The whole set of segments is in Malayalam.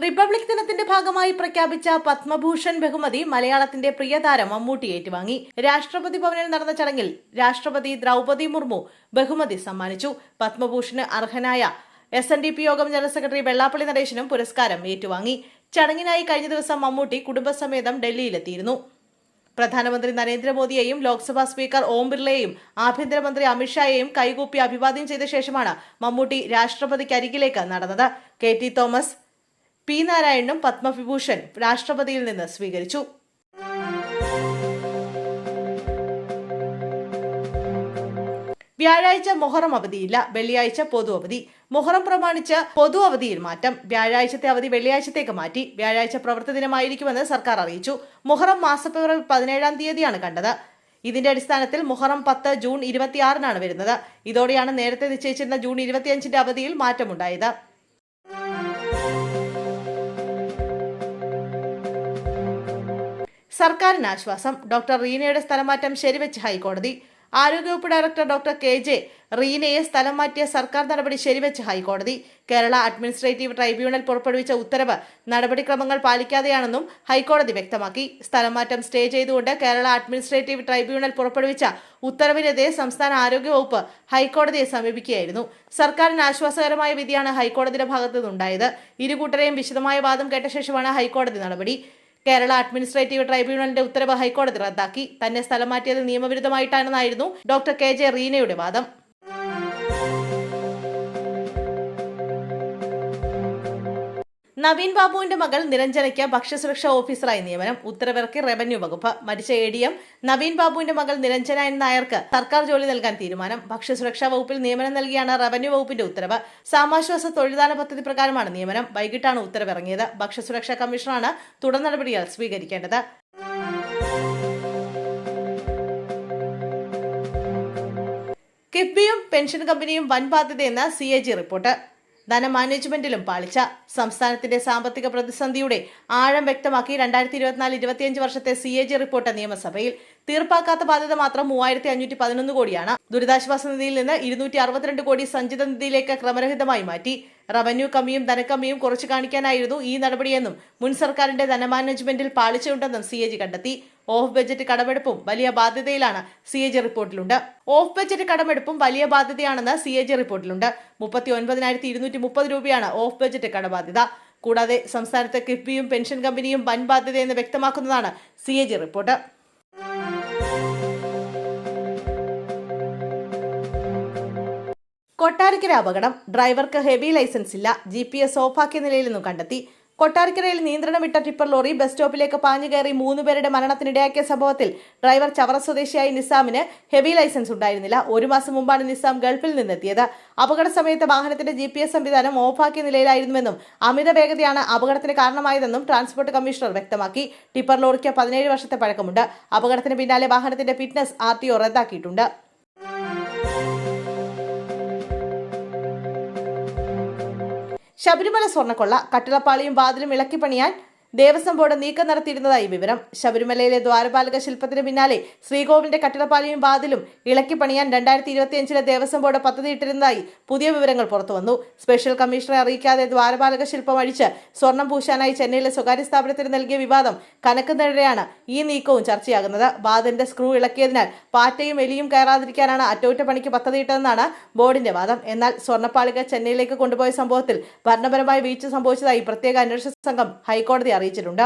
റിപ്പബ്ലിക് ദിനത്തിന്റെ ഭാഗമായി പ്രഖ്യാപിച്ച പത്മഭൂഷൺ ബഹുമതി മലയാളത്തിന്റെ പ്രിയതാരം മമ്മൂട്ടി ഏറ്റുവാങ്ങി. രാഷ്ട്രപതി ഭവനിൽ നടന്ന ചടങ്ങിൽ രാഷ്ട്രപതി ദ്രൗപദി മുർമു ബഹുമതി സമ്മാനിച്ചു. പത്മഭൂഷണ് അർഹനായ SNDP യോഗം ജനറൽ സെക്രട്ടറി വെള്ളാപ്പള്ളി നടേശനും പുരസ്കാരം ഏറ്റുവാങ്ങി. ചടങ്ങിനായി കഴിഞ്ഞ ദിവസം മമ്മൂട്ടി കുടുംബസമേതം ഡൽഹിയിലെത്തിയിരുന്നു. പ്രധാനമന്ത്രി നരേന്ദ്രമോദിയെയും ലോക്സഭാ സ്പീക്കർ ഓം ബിർളയെയും ആഭ്യന്തരമന്ത്രി അമിത്ഷായെയും കൈകൂപ്പി അഭിവാദ്യം ചെയ്ത ശേഷമാണ് മമ്മൂട്ടി രാഷ്ട്രപതിക്കരികിലേക്ക് നടന്നത്. KT തോമസ്, P നാരായണനും പത്മവിഭൂഷൺ രാഷ്ട്രപതിയിൽ നിന്ന് സ്വീകരിച്ചു. വ്യാഴാഴ്ച മൊഹറം അവധിയില്ല, വെള്ളിയാഴ്ച പൊതു അവധി. മൊഹറം പ്രമാണിച്ച് പൊതു അവധിയിൽ മാറ്റം. വ്യാഴാഴ്ചത്തെ അവധി വെള്ളിയാഴ്ചത്തേക്ക് മാറ്റി. വ്യാഴാഴ്ച പ്രവൃത്തി ദിനമായിരിക്കുമെന്ന് സർക്കാർ അറിയിച്ചു. മൊഹറം മാസപ്പിറവി 17-ാം തീയതിയാണ് കണ്ടത്. ഇതിന്റെ അടിസ്ഥാനത്തിൽ മൊഹറം 10 ജൂൺ 26-നാണ് വരുന്നത്. ഇതോടെയാണ് നേരത്തെ നിശ്ചയിച്ചിരുന്ന ജൂൺ 25-ന്റെ അവധിയിൽ മാറ്റമുണ്ടായത്. സർക്കാരിന് ആശ്വാസം. ഡോക്ടർ റീനയുടെ സ്ഥലമാറ്റം ശരിവെച്ച് ഹൈക്കോടതി. ആരോഗ്യവകുപ്പ് ഡയറക്ടർ ഡോക്ടർ KJ റീനയെ സ്ഥലം മാറ്റിയ സർക്കാർ നടപടി ശരിവെച്ച് ഹൈക്കോടതി. കേരള അഡ്മിനിസ്ട്രേറ്റീവ് ട്രൈബ്യൂണൽ പുറപ്പെടുവിച്ച ഉത്തരവ് നടപടിക്രമങ്ങൾ പാലിക്കാതെയാണെന്നും ഹൈക്കോടതി വ്യക്തമാക്കി. സ്ഥലം മാറ്റം സ്റ്റേ ചെയ്തുകൊണ്ട് കേരള അഡ്മിനിസ്ട്രേറ്റീവ് ട്രൈബ്യൂണൽ പുറപ്പെടുവിച്ച ഉത്തരവിനെതിരെ സംസ്ഥാന ആരോഗ്യവകുപ്പ് ഹൈക്കോടതിയെ സമീപിക്കുകയായിരുന്നു. സർക്കാരിന് ആശ്വാസകരമായ വിധിയാണ് ഹൈക്കോടതിയുടെ ഭാഗത്തു നിന്നുണ്ടായത്. ഇരുകൂട്ടരെയും വിശദമായ വാദം കേട്ട ശേഷമാണ് ഹൈക്കോടതി നടപടി. കേരള അഡ്മിനിസ്ട്രേറ്റീവ് ട്രൈബ്യൂണലിന്റെ ഉത്തരവ് ഹൈക്കോടതി റദ്ദാക്കി. തന്നെ സ്ഥലം മാറ്റിയത് നിയമവിരുദ്ധമായിട്ടാണെന്നായിരുന്നു ഡോക്ടർ KJ റീനയുടെ വാദം. നവീൻ ബാബുവിന്റെ മകൾ നിരഞ്ജനയ്ക്ക് ഭക്ഷ്യസുരക്ഷാ ഓഫീസറായി നിയമനം. ഉത്തരവിറക്കി റവന്യൂ വകുപ്പ്. മരിച്ച ADM നവീൻ ബാബുവിന്റെ മകൾ നിരഞ്ജന എൻ നായർക്ക് സർക്കാർ ജോലി നൽകാൻ തീരുമാനം. ഭക്ഷ്യസുരക്ഷാ വകുപ്പിൽ നിയമനം നൽകിയാണ് റവന്യൂ വകുപ്പിന്റെ ഉത്തരവ്. സാമാശ്വാസ തൊഴിൽദാന പദ്ധതി പ്രകാരമാണ് നിയമനം. വൈകിട്ടാണ് ഉത്തരവിറങ്ങിയത്. ഭക്ഷ്യസുരക്ഷാ കമ്മീഷണറാണ് തുടർ നടപടികൾ സ്വീകരിക്കേണ്ടത്. കിഫ്ബിയും പെൻഷൻ കമ്പനിയും വൻ ബാധ്യതയെന്ന് CAG റിപ്പോർട്ട്. ധനമാനേജ്മെന്റിലും പാളിച്ച. സംസ്ഥാനത്തിന്റെ സാമ്പത്തിക പ്രതിസന്ധിയുടെ ആഴം വ്യക്തമാക്കി 2024-25 വർഷത്തെ CAG റിപ്പോർട്ട് നിയമസഭയിൽ. തീർപ്പാക്കാത്ത ബാധ്യത മാത്രം 3511 കോടിയാണ്. ദുരിതാശ്വാസ നിധിയിൽ നിന്ന് 262 കോടി സഞ്ചിത നിധിയിലേക്ക് ക്രമരഹിതമായി മാറ്റി. റവന്യൂ കമ്മിയും ധനക്കമ്മിയും കുറച്ചു കാണിക്കാനായിരുന്നു ഈ നടപടിയെന്നും മുൻ സർക്കാരിന്റെ ധനമാനേജ്മെന്റിൽ പാളിച്ചയുണ്ടെന്നും CAG കണ്ടെത്തി. ഓഫ് ബജറ്റ് കടമെടുപ്പും വലിയ ബാധ്യതയിലാണ് CAG റിപ്പോർട്ടിലുണ്ട്. ഓഫ് ബജറ്റ് കടമെടുപ്പും വലിയ ബാധ്യതയാണെന്ന് CAG റിപ്പോർട്ടിലുണ്ട്. 39,230 രൂപയാണ് ഓഫ് ബജറ്റ് കടബാധ്യത. കൂടാതെ സംസ്ഥാനത്ത് കിഫ്ബിയും പെൻഷൻ കമ്പനിയും വൻ ബാധ്യതയെന്ന് വ്യക്തമാക്കുന്നതാണ് CAG റിപ്പോർട്ട്. കൊട്ടാരക്കര അപകടം. ഡ്രൈവർക്ക് ഹെവി ലൈസൻസ് ഇല്ല. GPS ഓഫാക്കിയ നിലയിൽ നിന്നും കണ്ടെത്തി. കൊട്ടാരക്കരയിൽ നിയന്ത്രണം വിട്ട ടിപ്പർ ലോറി ബസ് സ്റ്റോപ്പിലേക്ക് പാഞ്ഞു കയറി 3 പേരുടെ മരണത്തിനിടയാക്കിയ സംഭവത്തിൽ ഡ്രൈവർ ചവറ സ്വദേശിയായ നിസാമിന് ഹെവി ലൈസൻസ് ഉണ്ടായിരുന്നില്ല. 1 മാസം മുമ്പാണ് നിസാം ഗൾഫിൽ നിന്നെത്തിയത്. അപകട സമയത്ത് വാഹനത്തിന്റെ GPS സംവിധാനം ഓഫാക്കിയ നിലയിലായിരുന്നുവെന്നും അമിത വേഗതയാണ് അപകടത്തിന് കാരണമായതെന്നും ട്രാൻസ്പോർട്ട് കമ്മീഷണർ വ്യക്തമാക്കി. ടിപ്പർ ലോറിക്ക് 17 വർഷത്തെ പഴക്കമുണ്ട്. അപകടത്തിന് പിന്നാലെ വാഹനത്തിന്റെ ഫിറ്റ്നസ് RTO റദ്ദാക്കിയിട്ടുണ്ട്. ശബരിമല സ്വർണ്ണക്കൊള്ള. കട്ടിളപ്പാളിയും വാതിലും ഇളക്കി പണിയാൻ ദേവസ്വം ബോർഡ് നീക്കം നടത്തിയിരുന്നതായി വിവരം. ശബരിമലയിലെ ദ്വാരപാലക ശില്പത്തിന് പിന്നാലെ ശ്രീകോവിലിന്റെ കട്ടിളപ്പാളിയും വാതിലും ഇളക്കി പണിയാൻ 2025-ലെ ദേവസ്വം ബോർഡ് പദ്ധതിയിട്ടിരുന്നതായി പുതിയ വിവരങ്ങൾ പുറത്തുവന്നു. സ്പെഷ്യൽ കമ്മീഷണറെ അറിയിക്കാതെ ദ്വാരപാലക ശില്പം അഴിച്ച് സ്വർണം പൂശാനായി ചെന്നൈയിലെ സ്വകാര്യ സ്ഥാപനത്തിന് നൽകിയ വിവാദം കനക്കുന്നതിനിടെയാണ് ഈ നീക്കവും ചർച്ചയാകുന്നത്. വാതിലിന്റെ സ്ക്രൂ ഇളക്കിയതിനാൽ പാറ്റയും എലിയും കയറാതിരിക്കാനാണ് അറ്റകുറ്റപ്പണിക്ക് പദ്ധതിയിട്ടതെന്നാണ് ബോർഡിന്റെ വാദം. എന്നാൽ സ്വർണ്ണപ്പാളിക ചെന്നൈയിലേക്ക് കൊണ്ടുപോയ സംഭവത്തിൽ ഭരണപരമായ വീഴ്ച സംഭവിച്ചതായി പ്രത്യേക അന്വേഷണ സംഘം ഹൈക്കോടതി അറിയിച്ചിട്ടുണ്ട്.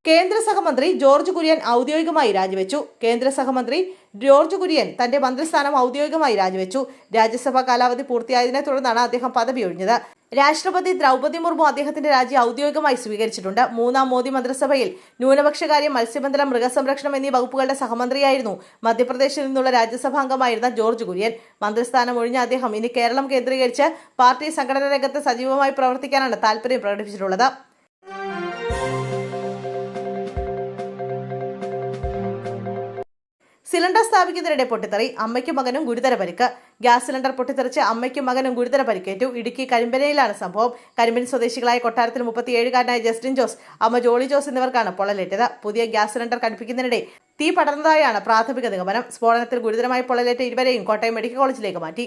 കേന്ദ്ര സഹമന്ത്രി ജോർജ് കുര്യൻ ഔദ്യോഗികമായി രാജിവെച്ചു. കേന്ദ്ര സഹമന്ത്രി ജോർജ് കുര്യൻ തന്റെ മന്ത്രിസ്ഥാനം ഔദ്യോഗികമായി രാജിവെച്ചു. രാജ്യസഭാ കാലാവധി പൂർത്തിയായതിനെ തുടർന്നാണ് അദ്ദേഹം പദവി ഒഴിഞ്ഞത്. രാഷ്ട്രപതി ദ്രൗപദി മുർമു അദ്ദേഹത്തിന്റെ രാജി ഔദ്യോഗികമായി സ്വീകരിച്ചിട്ടുണ്ട്. 3-ാം മോദി മന്ത്രിസഭയിൽ ന്യൂനപക്ഷകാര്യം, മത്സ്യബന്ധനം, മൃഗസംരക്ഷണം എന്നീ വകുപ്പുകളുടെ സഹമന്ത്രിയായിരുന്നു. മധ്യപ്രദേശിൽ നിന്നുള്ള രാജ്യസഭാംഗമായിരുന്ന ജോർജ് കുര്യൻ. മന്ത്രിസ്ഥാനം ഒഴിഞ്ഞ അദ്ദേഹം ഇനി കേരളം കേന്ദ്രീകരിച്ച് പാർട്ടി സംഘടനാ രംഗത്ത് സജീവമായി പ്രവർത്തിക്കാനാണ് താൽപര്യം പ്രകടിപ്പിച്ചിട്ടുള്ളത്. സിലിണ്ടർ സ്ഥാപിക്കുന്നതിനിടെ പൊട്ടിത്തെറി. അമ്മയ്ക്കും മകനും ഗുരുതര പരിക്ക്. ഗ്യാസ് സിലിണ്ടർ പൊട്ടിത്തെറിച്ച് അമ്മയ്ക്കും മകനും ഗുരുതര പരിക്കേറ്റു. ഇടുക്കി കരിമ്പനയിലാണ് സംഭവം. കരിമ്പൻ സ്വദേശികളായ കൊട്ടാരത്തിൽ 37-കാരനായ ജസ്റ്റിൻ ജോസ്, അമ്മ ജോളി ജോസ് എന്നിവർക്കാണ് പൊള്ളലേറ്റത്. പുതിയ ഗ്യാസ് സിലിണ്ടർ ഘടിപ്പിക്കുന്നതിനിടെ തീ പടർന്നതായാണ് പ്രാഥമിക നിഗമനം. സ്ഫോടനത്തിൽ ഗുരുതരമായി പൊള്ളലേറ്റ ഇരുവരെയും കോട്ടയം മെഡിക്കൽ കോളേജിലേക്ക് മാറ്റി.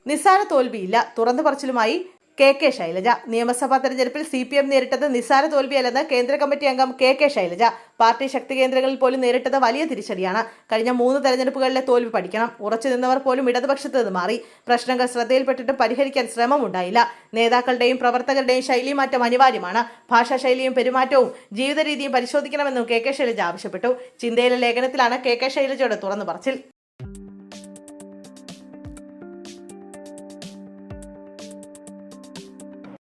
നിസ്സാര തോൽവിയില്ല. തുറന്നു പറച്ചിലുമായി കെ ശൈലജ. നിയമസഭാ തെരഞ്ഞെടുപ്പിൽ CPM നേരിട്ടത് നിസ്സാര തോൽവിയല്ലെന്ന് കേന്ദ്ര കമ്മിറ്റി അംഗം കെ ശൈലജ. പാർട്ടി ശക്തി കേന്ദ്രങ്ങളിൽ പോലും നേരിട്ടത് വലിയ തിരിച്ചടിയാണ്. കഴിഞ്ഞ 3 തെരഞ്ഞെടുപ്പുകളിലെ തോൽവി പഠിക്കണം. ഉറച്ചു നിന്നവർ പോലും ഇടതുപക്ഷത്ത് നിന്ന് മാറി. പ്രശ്നങ്ങൾ ശ്രദ്ധയിൽപ്പെട്ടിട്ട് പരിഹരിക്കാൻ ശ്രമമുണ്ടായില്ല. നേതാക്കളുടെയും പ്രവർത്തകരുടെയും ശൈലിമാറ്റം അനിവാര്യമാണ്. ഭാഷാശൈലിയും പെരുമാറ്റവും ജീവിത രീതിയും പരിശോധിക്കണമെന്നും കെ ശൈലജ ആവശ്യപ്പെട്ടു. ചിന്തയിലെ ലേഖനത്തിലാണ് കെ ശൈലജയുടെ തുറന്നു പറച്ചിൽ.